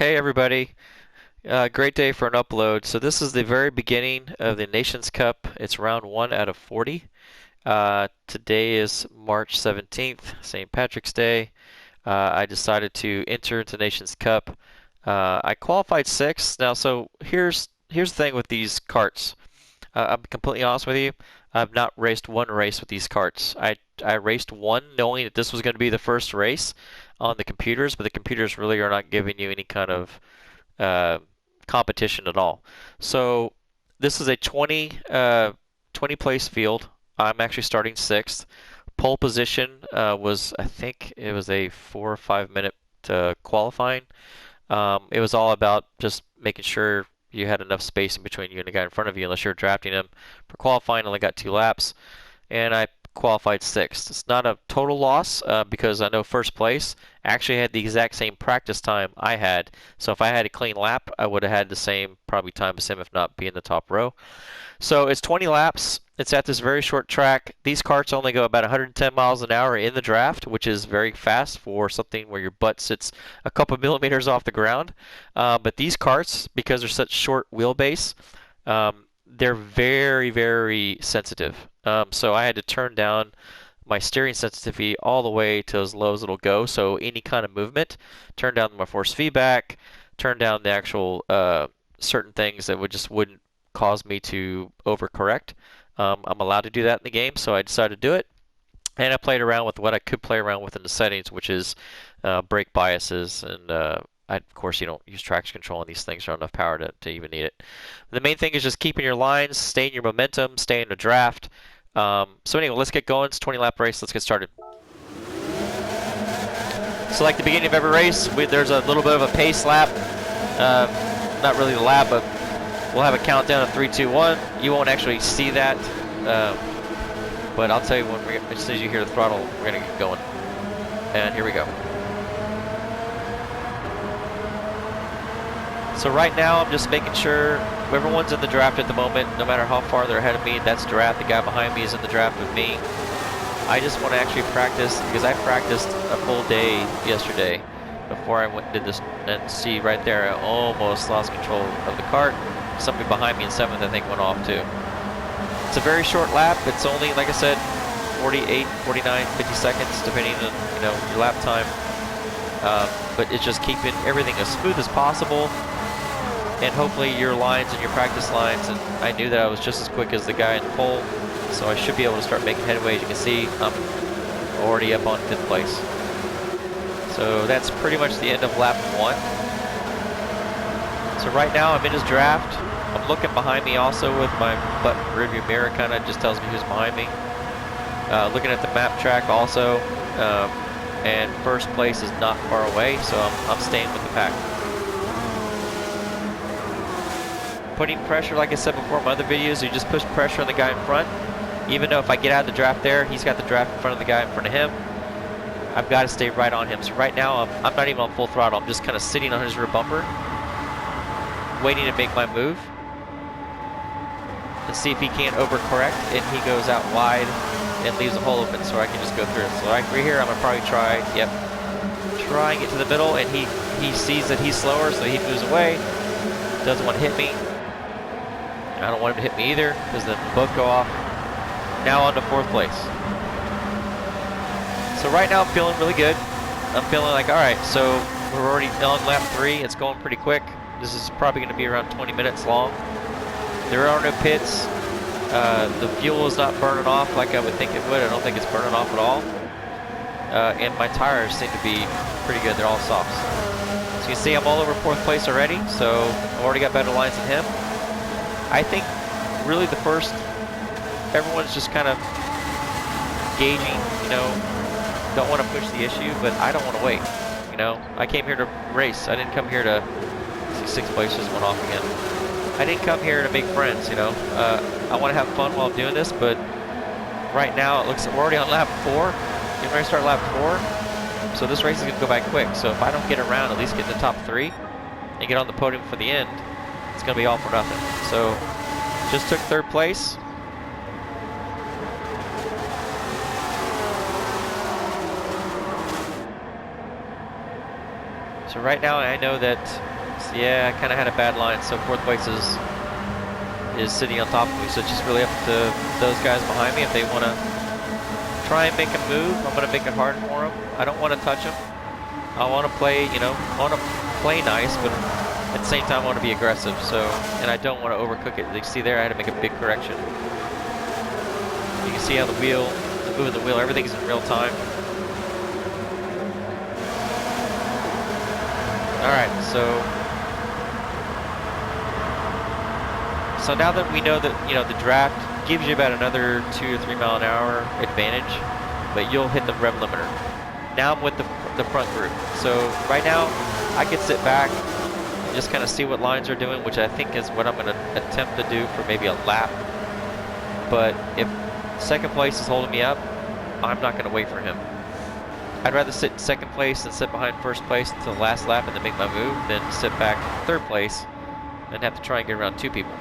Hey everybody, great day for an upload. So this is the very beginning of the Nations Cup. It's round 1 out of 40. Today is March 17th, St. Patrick's Day. I decided to enter into Nations Cup. I qualified 6th. Now, so here's the thing with these karts. I'm completely honest with you. I've not raced one race with these karts. I raced one knowing that this was going to be the first race on the computers, but the computers really are not giving you any kind of uh, competition at all. So this is a 20 place field. I'm actually starting 6th. Pole position was, I think it was a 4 or 5 minute qualifying. It was all about just making sure you had enough space in between you and the guy in front of you, unless you're drafting him. For qualifying, I only got 2 laps, and I qualified 6th. It's not a total loss because I know first place actually had the exact same practice time I had. So if I had a clean lap, I would have had the same probably time as him, if not be in the top row. So it's 20 laps. It's at this very short track. These karts only go about 110 miles an hour in the draft, which is very fast for something where your butt sits a couple millimeters off the ground. But these karts, because they're such short wheelbase, they're very, very sensitive. So I had to turn down my steering sensitivity all the way to as low as it'll go. So any kind of movement, turn down my force feedback, turn down the actual certain things that wouldn't cause me to overcorrect. I'm allowed to do that in the game, so I decided to do it. And I played around with what I could play around with in the settings, which is brake biases. And of course, you don't use traction control on these things. There's not enough power to even need it. The main thing is just keeping your lines, staying your momentum, staying in the draft. So anyway, let's get going. It's a 20 lap race. Let's get started. So like the beginning of every race, there's a little bit of a pace lap. Not really the lap, but we'll have a countdown of 3, 2, 1. You won't actually see that, but I'll tell you as soon as you hear the throttle, we're gonna get going. And here we go. So right now, I'm just making sure everyone's in the draft at the moment. No matter how far they're ahead of me, that's draft. The guy behind me is in the draft with me. I just want to actually practice because I practiced a full day yesterday before I went and did this. And see right there, I almost lost control of the kart. Somebody behind me in 7th, I think, went off too. It's a very short lap. It's only, like I said, 48, 49, 50 seconds, depending on your lap time. But it's just keeping everything as smooth as possible, and hopefully your lines and your practice lines. And I knew that I was just as quick as the guy in the pole, so I should be able to start making headway. As you can see, I'm already up on 5th place. So that's pretty much the end of lap 1. So right now I'm in his draft. I'm looking behind me also with my button rearview mirror, kind of just tells me who's behind me. Looking at the map track also, and first place is not far away, so I'm staying with the pack. Putting pressure, like I said before in my other videos, you just push pressure on the guy in front. Even though if I get out of the draft there, he's got the draft in front of the guy in front of him. I've got to stay right on him. So right now, I'm not even on full throttle. I'm just kind of sitting on his rear bumper, waiting to make my move and see if he can't overcorrect and he goes out wide and leaves a hole open so I can just go through. So right here, I'm going to probably try and get to the middle, and he sees that he's slower, so he moves away. Doesn't want to hit me. I don't want him to hit me either, because then both go off. Now on to 4th place. So right now I'm feeling really good. I'm feeling like, all right, so we're already on lap 3. It's going pretty quick. This is probably going to be around 20 minutes long. There are no pits. The fuel is not burning off like I would think it would. I don't think it's burning off at all. And my tires seem to be pretty good. They're all softs. So you can see I'm all over 4th place already. So I've already got better lines than him. I think really everyone's just kind of gauging, don't want to push the issue, but I don't want to wait. I came here to race. I didn't come here to see 6th place just went off again. I didn't come here to make friends. I want to have fun while I'm doing this, but right now it looks we're already on lap 4. Getting ready to start lap 4, so this race is going to go by quick. So if I don't get around, at least get in the top 3 and get on the podium for the end, it's going to be all for nothing. So just took 3rd place. So right now I know that, yeah, I kind of had a bad line, so 4th place is sitting on top of me, so it's just really up to those guys behind me if they want to try and make a move. I'm going to make it hard for them. I don't want to touch them. I want to play, you know, I want to play nice, but at the same time I want to be aggressive, so, and I don't want to overcook it. You see there, I had to make a big correction. You can see how the wheel, the move of the wheel, everything's in real time. Alright, so now that we know that, you know, the draft gives you about another 2 or 3 mile an hour advantage, but you'll hit the rev limiter. Now I'm with the front group. So right now, I could sit back and just kind of see what lines are doing, which I think is what I'm going to attempt to do for maybe a lap. But if 2nd place is holding me up, I'm not going to wait for him. I'd rather sit in 2nd place and sit behind 1st place until the last lap and then make my move than sit back in 3rd place and have to try and get around 2 people.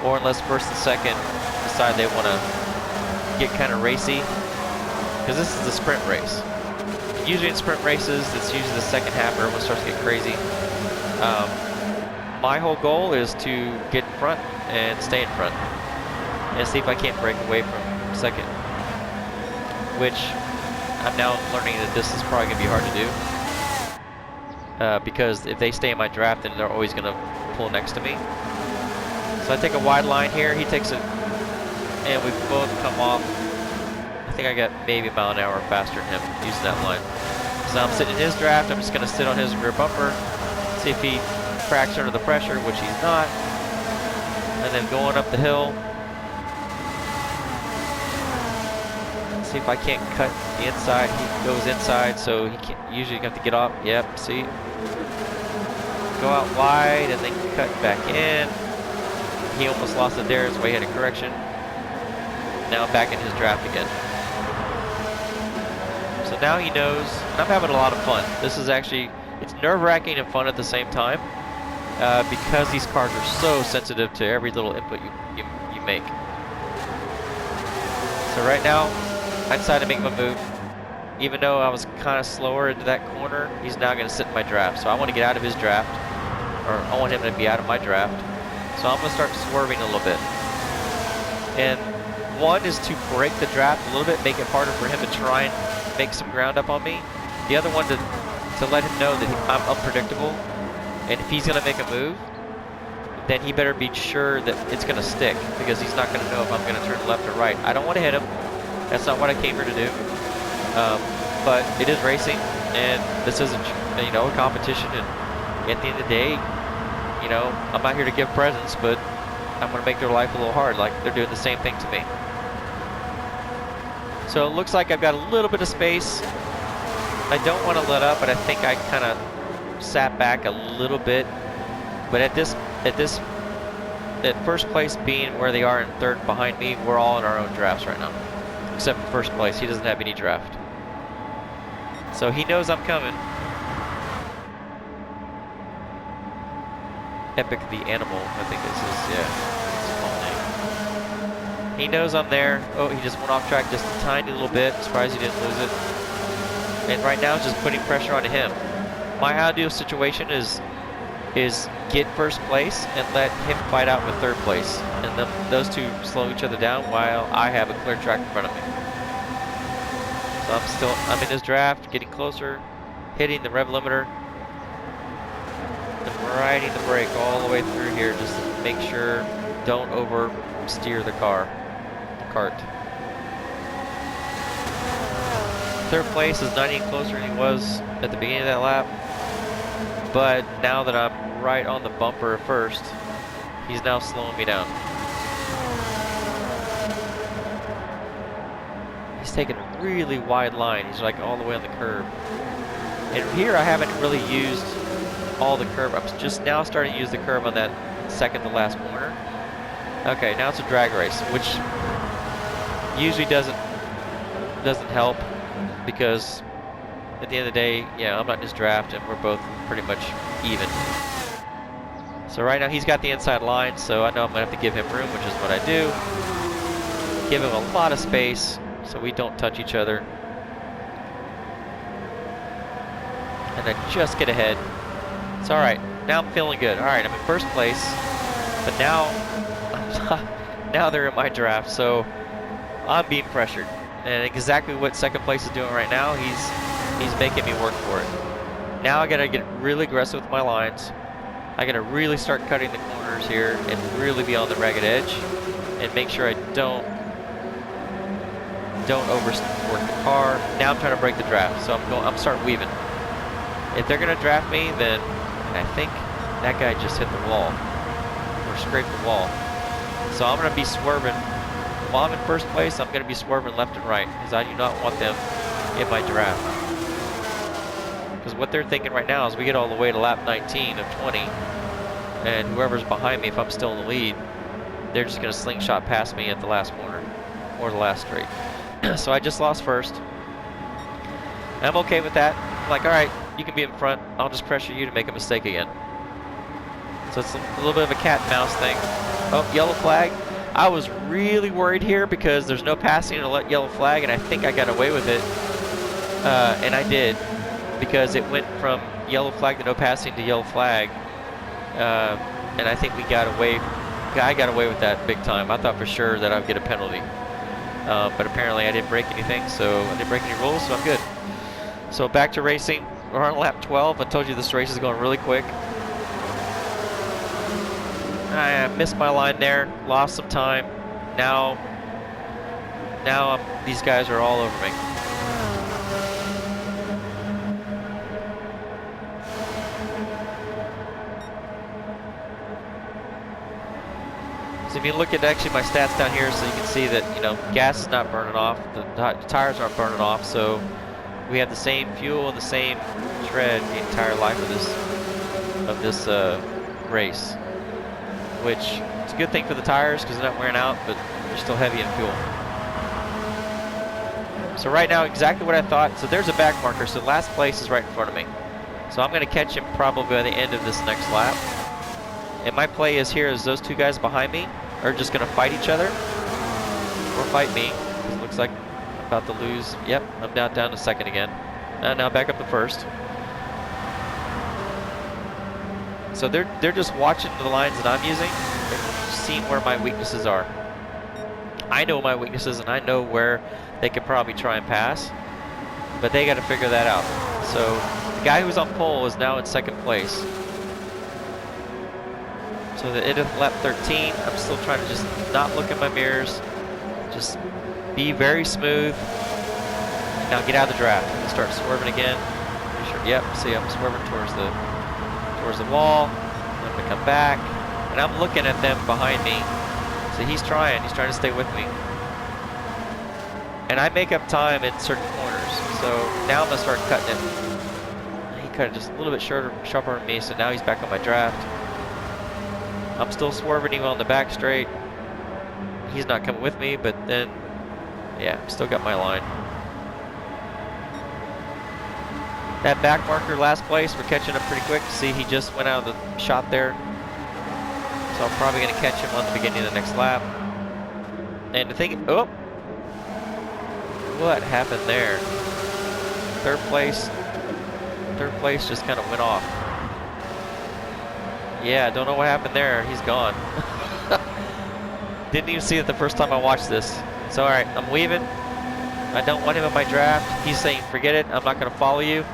Or unless 1st and 2nd decide they want to get kind of racy, because this is a sprint race. Usually in sprint races, it's usually the 2nd half where everyone starts to get crazy. My whole goal is to get in front and stay in front and see if I can't break away from 2nd, which I'm now learning that this is probably going to be hard to do, because if they stay in my draft, then they're always going to pull next to me. So I take a wide line here, he takes it, and we both come off. I think I got maybe a mile an hour faster than him using that line. So now I'm sitting in his draft, I'm just going to sit on his rear bumper, see if he cracks under the pressure, which he's not, and then going up the hill, see if I can't cut the inside. He goes inside, so he can't, usually you have to get off. Yep, see? Go out wide and then cut back in. He almost lost it there, so he had a correction. Now I'm back in his draft again. So now he knows, and I'm having a lot of fun. This is actually, it's nerve-wracking and fun at the same time, because these cars are so sensitive to every little input you make. So right now, I decided to make my move. Even though I was kind of slower into that corner, he's now going to sit in my draft. So I want to get out of his draft, or I want him to be out of my draft. So I'm going to start swerving a little bit. And one is to break the draft a little bit, make it harder for him to try and make some ground up on me. The other one to let him know that I'm unpredictable. And if he's going to make a move, then he better be sure that it's going to stick, because he's not going to know if I'm going to turn left or right. I don't want to hit him. That's not what I came here to do. But it is racing, and this is a competition. And at the end of the day, I'm not here to give presents, but I'm going to make their life a little hard, like they're doing the same thing to me. So it looks like I've got a little bit of space. I don't want to let up, but I think I kind of sat back a little bit. But at 1st place being where they are in 3rd behind me, we're all in our own drafts right now. Except for 1st place, he doesn't have any draft. So he knows I'm coming. Epic the Animal, I think this is, his small name. He knows I'm there. Oh, he just went off track just a tiny little bit. Surprised he didn't lose it. And right now it's just putting pressure onto him. My ideal situation is get 1st place and let him fight out with 3rd place. And then those two slow each other down while I have a clear track in front of me. So I'm in his draft, getting closer, hitting the rev limiter, and riding the brake all the way through here just to make sure don't oversteer the cart. 3rd place is not any closer than he was at the beginning of that lap, but now that I'm right on the bumper of 1st, he's now slowing me down. He's taking a really wide line. He's like all the way on the curb. And here I haven't really used all the curb. I'm just now starting to use the curb on that 2nd to last corner. Okay, now it's a drag race, which usually doesn't help, because at the end of the day, I'm not in his draft and we're both pretty much even. So right now he's got the inside line, so I know I'm going to have to give him room, which is what I do. Give him a lot of space so we don't touch each other. and I just get ahead. It's alright. Now I'm feeling good. Alright, I'm in first place, but now, now they're in my draft, so I'm being pressured. And exactly what second place is doing right now, he's making me work for it. Now I gotta get really aggressive with my lines. I gotta really start cutting the corners here and really be on the ragged edge and make sure I don't overwork the car. Now I'm trying to break the draft, so I'm starting weaving. If they're gonna draft me, then I think that guy just hit the wall or scraped the wall. So I'm gonna be swerving. While I'm in first place, I'm gonna be swerving left and right because I do not want them in my draft. Because what they're thinking right now is we get all the way to lap 19 of 20, and whoever's behind me, if I'm still in the lead, they're just gonna slingshot past me at the last corner or the last straight. So I just lost first. I'm okay with that. I'm like, all right, you can be in front. I'll just pressure you to make a mistake again. So it's a little bit of a cat and mouse thing. Oh, yellow flag. I was really worried here because there's no passing to let yellow flag, and I think I got away with it. And I did, because it went from yellow flag to no passing to yellow flag. And I think I got away with that big time. I thought for sure that I'd get a penalty. But apparently I didn't break anything, so I didn't break any rules, so I'm good. So back to racing. We're on lap 12. I told you this race is going really quick. I missed my line there, lost some time. Now these guys are all over me. So if you look at actually my stats down here, so you can see that, you know, gas is not burning off, the tires aren't burning off, so we have the same fuel and the same tread the entire life of this race, which is a good thing for the tires because they're not wearing out, but they're still heavy in fuel. So right now, exactly what I thought. So there's a back marker, so last place is right in front of me. So I'm going to catch him probably by the end of this next lap. And my play is here is those two guys behind me are just going to fight each other or fight me. It looks like I'm about to lose. Yep, I'm down to second again. Now back up to first. So they're just watching the lines that I'm using, and seeing where my weaknesses are. I know my weaknesses, and I know where they could probably try and pass, but they got to figure that out. So the guy who's on pole is now in second place. So the end of lap 13, I'm still trying to just not look in my mirrors, just be very smooth. Now get out of the draft and start swerving again. Sure, yep, see I'm swerving towards the wall. I'm gonna come back, and I'm looking at them behind me. So he's trying to stay with me. And I make up time in certain corners. So now I'm gonna start cutting it. He cut it just a little bit sharper than me, so now he's back on my draft. I'm still swerving him on the back straight. He's not coming with me, but then, yeah, still got my line. That back marker, last place, we're catching up pretty quick. See, he just went out of the shot there. So I'm probably going to catch him on the beginning of the next lap. And the thing, oh! What happened there? Third place just kind of went off. Yeah, I don't know what happened there. He's gone. Didn't even see it the first time I watched this. So alright, I'm weaving. I don't want him in my draft. He's saying, forget it, I'm not going to follow you.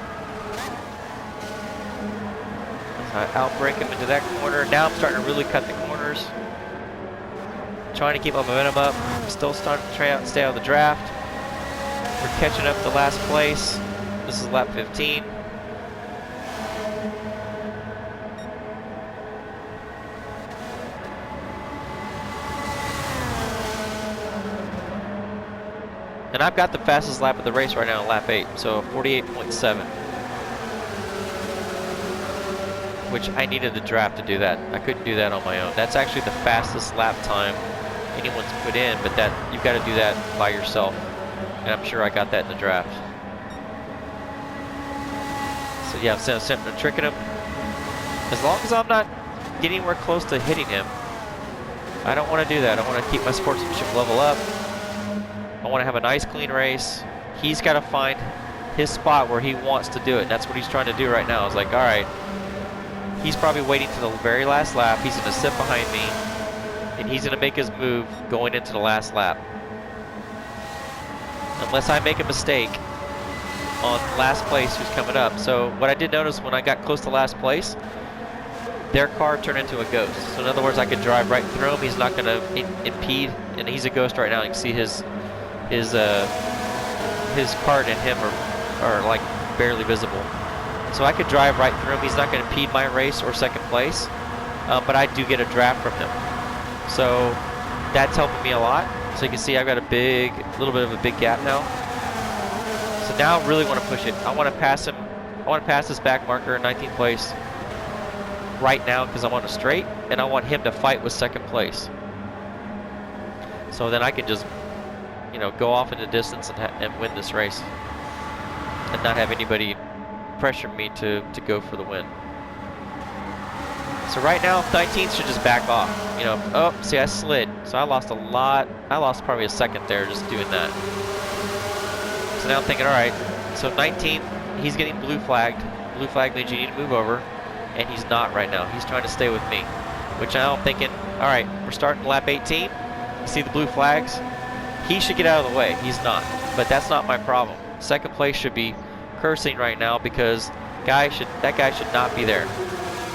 I outbrake him into that corner. Now I'm starting to really cut the corners. Trying to keep my momentum up. I'm still starting to try out and stay out of the draft. We're catching up to last place. This is lap 15. And I've got the fastest lap of the race right now, lap 8, so 48.7. Which I needed the draft to do that. I couldn't do that on my own. That's actually the fastest lap time anyone's put in, but that you've got to do that by yourself. And I'm sure I got that in the draft. So yeah, I'm tricking him. As long as I'm not getting anywhere close to hitting him, I don't want to do that. I want to keep my sportsmanship level up. I want to have a nice clean race. He's got to find his spot where he wants to do it. That's what he's trying to do right now. I was like, all right, he's probably waiting to the very last lap. He's going to sit behind me, and he's going to make his move going into the last lap. Unless I make a mistake on last place who's coming up. So what I did notice when I got close to last place, their car turned into a ghost. So in other words, I could drive right through him. He's not going to impede, and he's a ghost right now. You can see his kart and him are like barely visible. So I could drive right through him. He's not going to impede my race or second place, but I do get a draft from him. So that's helping me a lot. So you can see I've got a little bit of a big gap now. So now I really want to push it. I want to pass him. I want to pass this back marker in 19th place right now because I want a straight, and I want him to fight with second place. So then I can just, you know, go off in the distance and win this race, and not have anybody pressure me to go for the win. So right now, 19th should just back off. You know, oh, see, I slid. So I lost a lot. I lost probably a second there just doing that. So now I'm thinking, all right, so 19th, he's getting blue flagged. Blue flag means you need to move over, and he's not right now. He's trying to stay with me, which now I'm thinking, all right, we're starting lap 18. You see the blue flags? He should get out of the way. He's not, but that's not my problem. Second place should be cursing right now because that guy should not be there.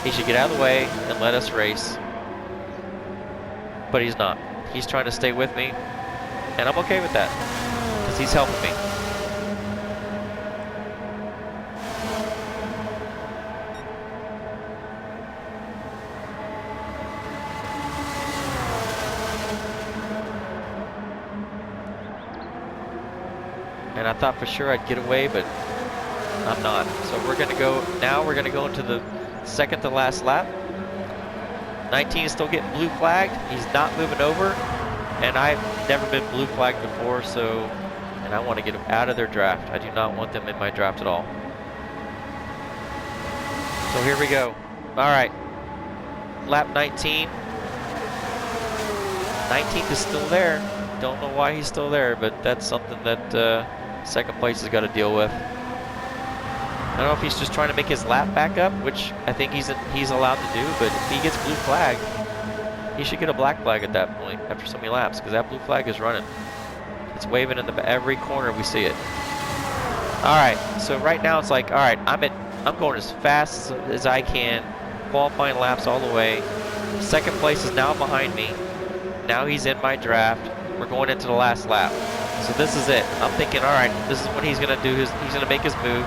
He should get out of the way and let us race. But he's not. He's trying to stay with me, and I'm okay with that because he's helping me. And I thought for sure I'd get away, but I'm not. So we're gonna go into the second to last lap. 19 is still getting blue flagged. He's not moving over, and I've never been blue flagged before, and I want to get them out of their draft. I do not want them in my draft at all. So here we go. All right, lap 19. 19th is still there. Don't know why he's still there, but that's something that second place has got to deal with. I don't know if he's just trying to make his lap back up, which I think he's allowed to do, but if he gets blue flag, he should get a black flag at that point after so many laps, because that blue flag is running. It's waving in every corner we see it. All right, so right now it's like, all right, I'm going as fast as I can, qualifying laps all the way. Second place is now behind me. Now he's in my draft. We're going into the last lap. So this is it. I'm thinking, all right, this is what he's going to do. He's going to make his move.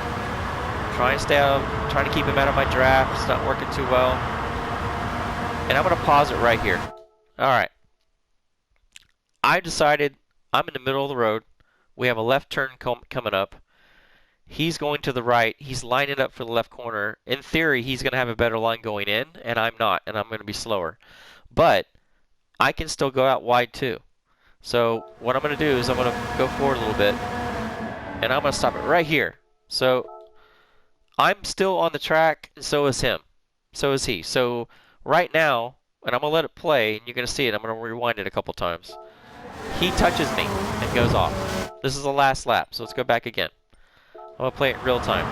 Trying to keep him out of my draft. It's not working too well. And I'm going to pause it right here. All right. I decided I'm in the middle of the road. We have a left turn coming up. He's going to the right. He's lining up for the left corner. In theory, he's going to have a better line going in, and I'm not, and I'm going to be slower. But I can still go out wide too. So what I'm going to do is I'm going to go forward a little bit, and I'm going to stop it right here. So I'm still on the track, and so is him. So is he. So right now, and I'm going to let it play, and you're going to see it. I'm going to rewind it a couple times. He touches me and goes off. This is the last lap, so let's go back again. I'm going to play it real time.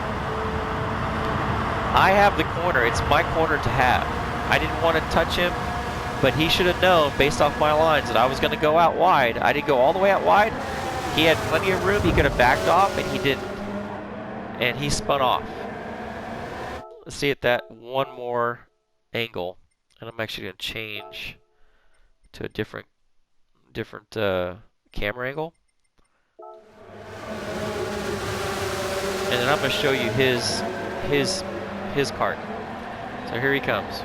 I have the corner. It's my corner to have. I didn't want to touch him, but he should have known, based off my lines, that I was going to go out wide. I didn't go all the way out wide. He had plenty of room. He could have backed off, and he didn't. And he spun off. Let's see at that one more angle, and I'm actually going to change to a different camera angle, and then I'm going to show you his kart. So here he comes.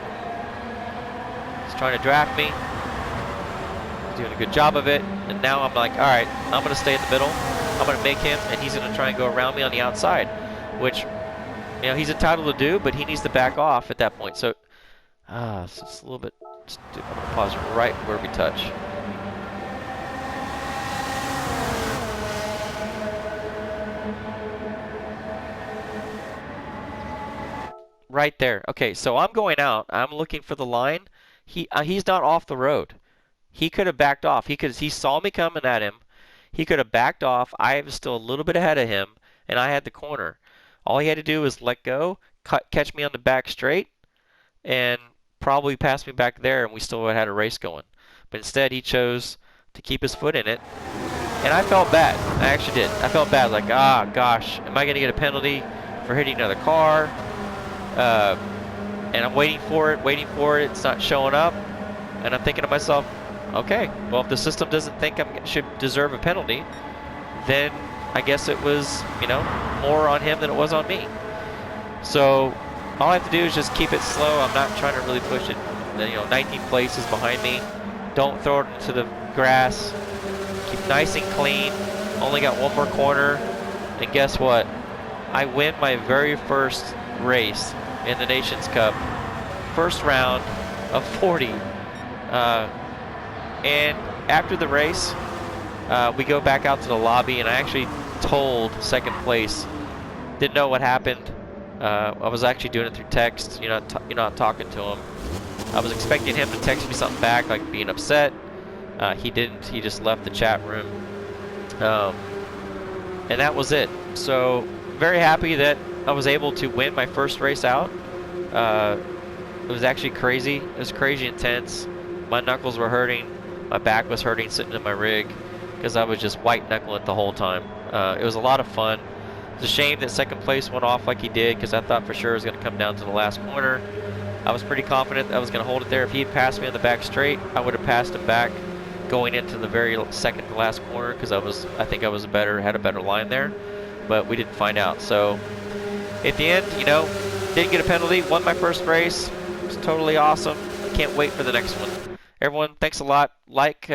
He's trying to draft me. He's doing a good job of it, and now I'm like, all right, I'm going to stay in the middle. I'm going to make him, and he's going to try and go around me on the outside, which, you know, he's entitled to do, but he needs to back off at that point. So, so it's a little bit. I'm going to pause right where we touch. Right there. Okay, so I'm going out. I'm looking for the line. He's not off the road. He could have backed off. He saw me coming at him. He could have backed off. I was still a little bit ahead of him, and I had the corner. All he had to do was let go, catch me on the back straight, and probably pass me back there, and we still would have had a race going. But instead, he chose to keep his foot in it, and I felt bad. I actually did. I felt bad, like, ah, gosh, am I going to get a penalty for hitting another car? And I'm waiting for it, it's not showing up, and I'm thinking to myself, okay, well, if the system doesn't think I should deserve a penalty, then I guess it was, more on him than it was on me. So all I have to do is just keep it slow. I'm not trying to really push it. 19 places behind me. Don't throw it into the grass. Keep nice and clean. Only got one more corner. And guess what? I win my very first race in the Nations Cup. First round of 40. And after the race, we go back out to the lobby, and I actually told second place. Didn't know what happened. I was actually doing it through text. Not talking to him. I was expecting him to text me something back, like being upset. He didn't. He just left the chat room. And that was it. So very happy that I was able to win my first race out. It was actually crazy. It was crazy intense. My knuckles were hurting. My back was hurting sitting in my rig because I was just white knuckling it the whole time. It was a lot of fun. It's a shame that second place went off like he did, because I thought for sure it was going to come down to the last corner. I was pretty confident that I was going to hold it there. If he had passed me on the back straight, I would have passed him back going into the very second to last corner, because I think I had a better line there, but we didn't find out. So at the end, didn't get a penalty, won my first race. It was totally awesome. Can't wait for the next one. Everyone, thanks a lot. Like